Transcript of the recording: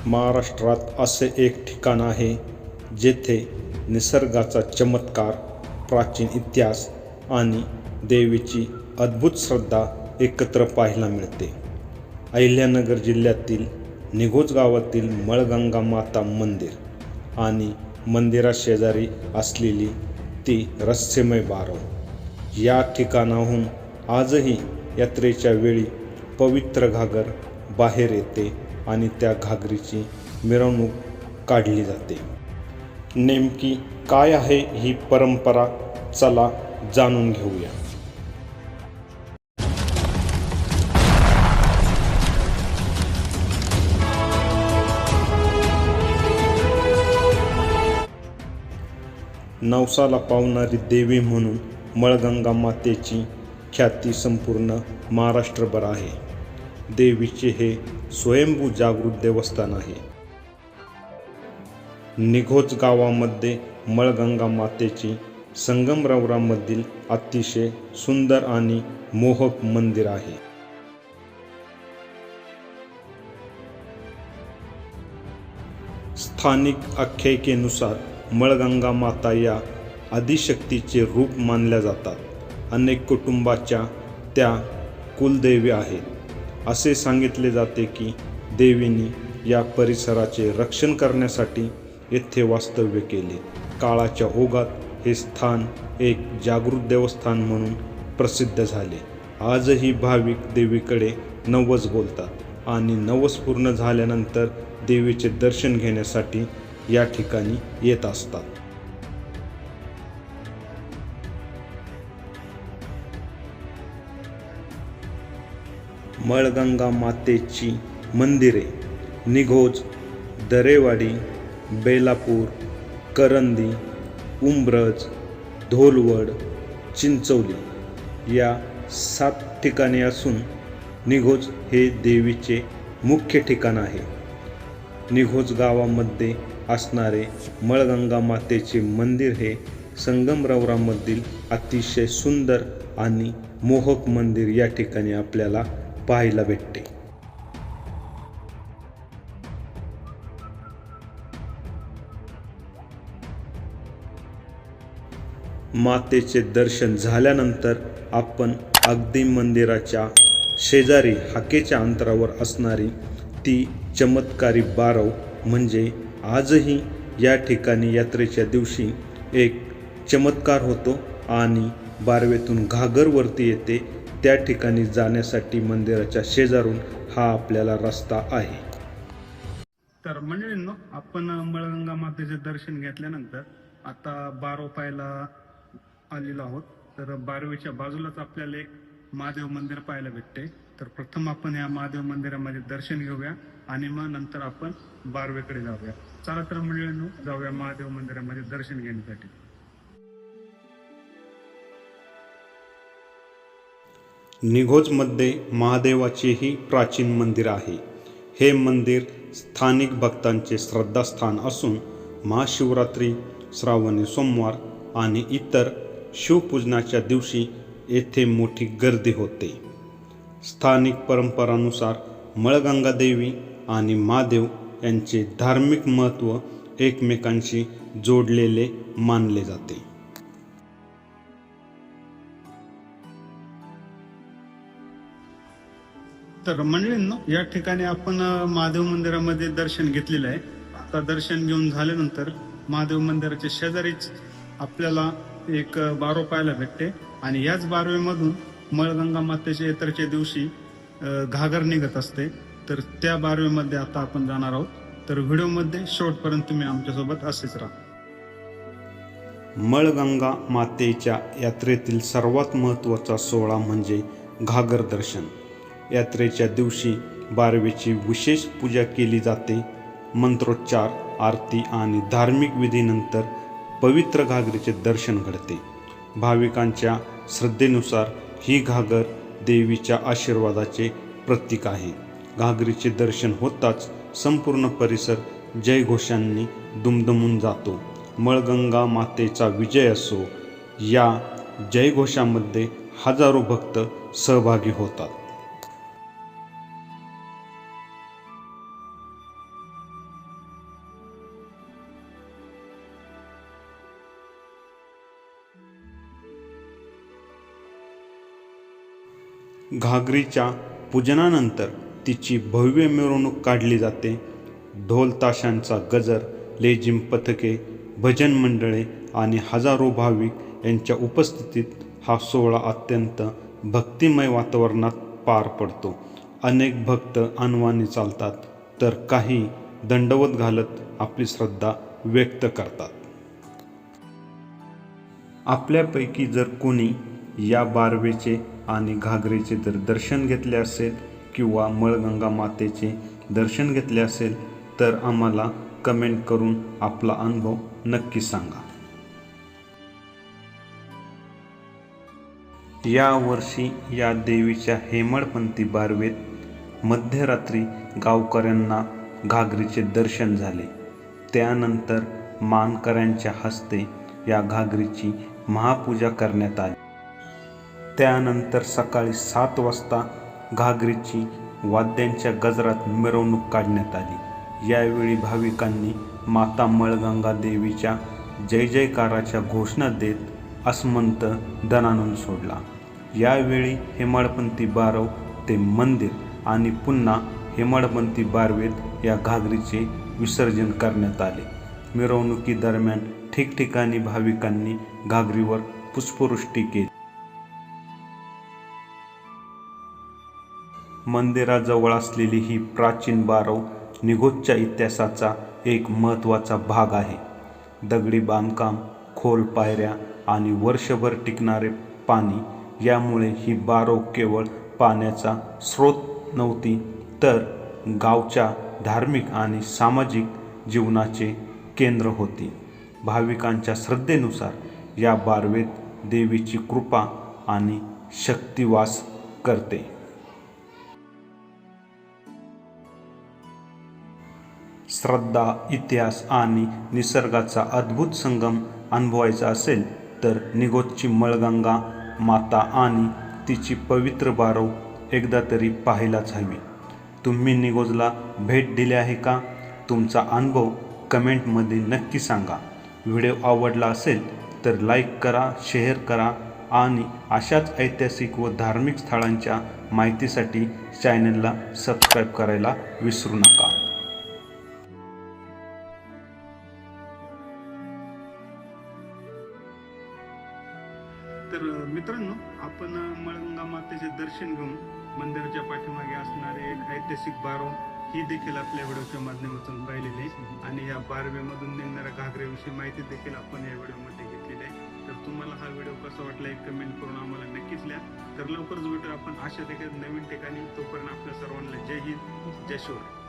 महाराष्ट्रात असे एक ठिकाण आहे जेथे निसर्गाचा चमत्कार, प्राचीन इतिहास आणि देवीची अद्भुत श्रद्धा एकत्र पाहायला मिळते. अहिल्यानगर जिल्ह्यातील निघोज गावातील मळगंगा माता मंदिर आणि मंदिराशेजारी असलेली ती रहस्यमय बारव. या ठिकाणाहून आजही यात्रेच्या वेळी पवित्र घागर बाहेर येते आणि त्या घागरीची मिरवणूक काढली जाते. नेमकी काय आहे ही परंपरा, चला जाणून घेऊया. नवसाला पावणारी देवी म्हणून मळगंगा मातेची ख्याती संपूर्ण महाराष्ट्रभर आहे. देवीचे हे स्वयंभू जागृत देवस्थान आहे. निघोज गावामध्ये मळगंगा मातेची संगमरवरामधील अतिशय सुंदर आणि मोहक मंदिर आहे. स्थानिक आख्यायिकेनुसार मळगंगा माता या आदिशक्तीचे रूप मानल्या जातात. अनेक कुटुंबाच्या त्या कुलदेवी आहेत. असे सांगितले जाते की देवीने या परिसराचे रक्षण करण्यासाठी येथे वास्तव्य केले. काळाच्या ओघात हे स्थान एक जागृत देवस्थान म्हणून प्रसिद्ध झाले. आजही भाविक देवीकडे नवस बोलतात आणि नवस पूर्ण झाल्यानंतर देवीचे दर्शन घेण्यासाठी या ठिकाणी येत असतात. मळगंगा मातेची मंदिरे निघोज, दरेवाडी, बेलापूर, करंदी, उंब्रज, धोलवड, चिंचवली या 7 ठिकाणी असून निघोज हे देवीचे मुख्य ठिकाण आहे. निघोज गावामध्ये असणारे मळगंगा मातेचे मंदिर हे संगमरवरामधील अतिशय सुंदर आणि मोहक मंदिर या ठिकाणी आपल्याला पाहायला भेटते. मातेचे दर्शन झाल्यानंतर आपण अगदी मंदिराच्या शेजारी हाकेच्या अंतरावर असणारी ती चमत्कारी बारव म्हणजे आजही या ठिकाणी यात्रेच्या दिवशी एक चमत्कार होतो आणि बारवेतून घागर वरती येते. त्या ठिकाणी जाण्यासाठी मंदिराच्या शेजारून हा आपल्याला रस्ता आहे. तर मंडळींनो, आपण मळगंगा मातेचे दर्शन घेतल्यानंतर आता बारव पाहायला आलेलो आहोत. तर बारवेच्या बाजूलाच आपल्याला एक महादेव मंदिर पाहायला भेटते. तर प्रथम आपण या महादेव मंदिरामध्ये दर्शन घेऊया आणि मग नंतर आपण बारवेकडे जाऊया. चला तर मंडळींनो, जाऊया महादेव मंदिरामध्ये दर्शन घेण्यासाठी. निघोजमध्ये महादेवाचेही प्राचीन मंदिर आहे. हे मंदिर स्थानिक भक्तांचे श्रद्धास्थान असून महाशिवरात्री, श्रावणी सोमवार आणि इतर शिवपूजनाच्या दिवशी येथे मोठी गर्दी होते. स्थानिक परंपरानुसार मळगंगा देवी आणि महादेव यांचे धार्मिक महत्त्व एकमेकांशी जोडलेले मानले जाते. तर मंडळींनो, या ठिकाणी आपण महादेव मंदिरामध्ये दर्शन घेतलेलं आहे. आता दर्शन घेऊन झाल्यानंतर महादेव मंदिराच्या शेजारीच आपल्याला एक बारव पाहायला भेटते आणि याच बारवेमधून मळगंगा मातेच्या यात्रेच्या दिवशी घागर निघत असते. तर त्या बारवेमध्ये आता आपण जाणार आहोत. तर व्हिडिओमध्ये शेवटपर्यंत तुम्ही आमच्यासोबत असेच राहा. मळगंगा मातेच्या यात्रेतील सर्वात महत्त्वाचा सोहळा म्हणजे घागर दर्शन. यात्रेच्या दिवशी बारवेची विशेष पूजा केली जाते. मंत्रोच्चार, आरती आणि धार्मिक विधीनंतर पवित्र घागरीचे दर्शन घडते. भाविकांच्या श्रद्धेनुसार ही घागर देवीच्या आशीर्वादाचे प्रतीक आहे. घागरीचे दर्शन होताच संपूर्ण परिसर जयघोषांनी दुमदुमून जातो. मळगंगा मातेचा विजय असो या जयघोषामध्ये हजारो भक्त सहभागी होतात. घागरीच्या पूजनानंतर तिची भव्य मिरवणूक काढली जाते. ढोल ताशांचा गजर, लेझिम पथके, भजन मंडळे आणि हजारो भाविक यांच्या उपस्थितीत हा सोहळा अत्यंत भक्तिमय वातावरणात पार पडतो. अनेक भक्त अनवाणी चालतात, तर काही दंडवत घालत आपली श्रद्धा व्यक्त करतात. आपल्यापैकी जर कोणी या बारवेचे आणि घागरेचे जर दर्शन घेतले असेल किंवा मळगंगा मातेचे दर्शन घेतले असेल तर आम्हाला कमेंट करून आपला अनुभव नक्की सांगा. यावर्षी या देवीच्या हेमाडपंथी बारवेत मध्यरात्री गावकऱ्यांना घागरीचे दर्शन झाले. त्यानंतर मानकऱ्यांच्या हस्ते या घागरीची महापूजा करण्यात आली. त्यानंतर सकाळी 7 वाजता घागरीची वाद्यांच्या गजरात मिरवणूक काढण्यात आली. यावेळी भाविकांनी माता मळगंगा देवीच्या जय जयकाराच्या घोषणा देत आसमंत दणाणून सोडला. यावेळी हेमाडपंथी बारव ते मंदिर आणि पुन्हा हेमाडपंथी बारवेत या घागरीचे विसर्जन करण्यात आले. मिरवणुकीदरम्यान ठिकठिकाणी भाविकांनी घागरीवर पुष्पवृष्टी केली. मंदिराजवळ असलेली ही प्राचीन बारव निघोजच्या इतिहासाचा एक महत्त्वाचा भाग आहे. दगडी बांधकाम, खोल पायऱ्या आणि वर्षभर टिकणारे पाणी यामुळे ही बारव केवळ पाण्याचा स्रोत नव्हती, तर गावच्या धार्मिक आणि सामाजिक जीवनाचे केंद्र होती. भाविकांच्या श्रद्धेनुसार या बारवेत देवीची कृपा आणि शक्ती वास करते. श्रद्धा, इतिहास आणि निसर्गाचा अद्भुत संगम अनुभवायचा असेल तर निघोजची मळगंगा माता आणि तिची पवित्र बारव एकदा तरी पाहायलाच हवी. तुम्ही निघोजला भेट दिली आहे का? तुमचा अनुभव कमेंटमध्ये नक्की सांगा. व्हिडिओ आवडला असेल तर लाईक करा, शेअर करा आणि अशाच ऐतिहासिक व धार्मिक स्थळांच्या माहितीसाठी चॅनलला सबस्क्राईब करायला विसरू नका. तर मित्रांनो, आपण मळगंगा मातेचे दर्शन घेऊन मंदिराच्या पाठीमागे असणारे एक ऐतिहासिक बारव ही देखील आपल्या व्हिडिओच्या माध्यमातून पाहिलेली आहे आणि या बारवेमधून निघणाऱ्या घागरेविषयी माहिती देखील आपण या व्हिडिओमध्ये घेतलेली आहे. तर तुम्हाला हा व्हिडिओ कसा वाटला एक कमेंट करून आम्हाला नक्कीच लिहा. तर लवकरच भेटू आपण अशा देखील नवीन ठिकाणी. तोपर्यंत आपल्या सर्वांना जय हिंद, जय शिवराय.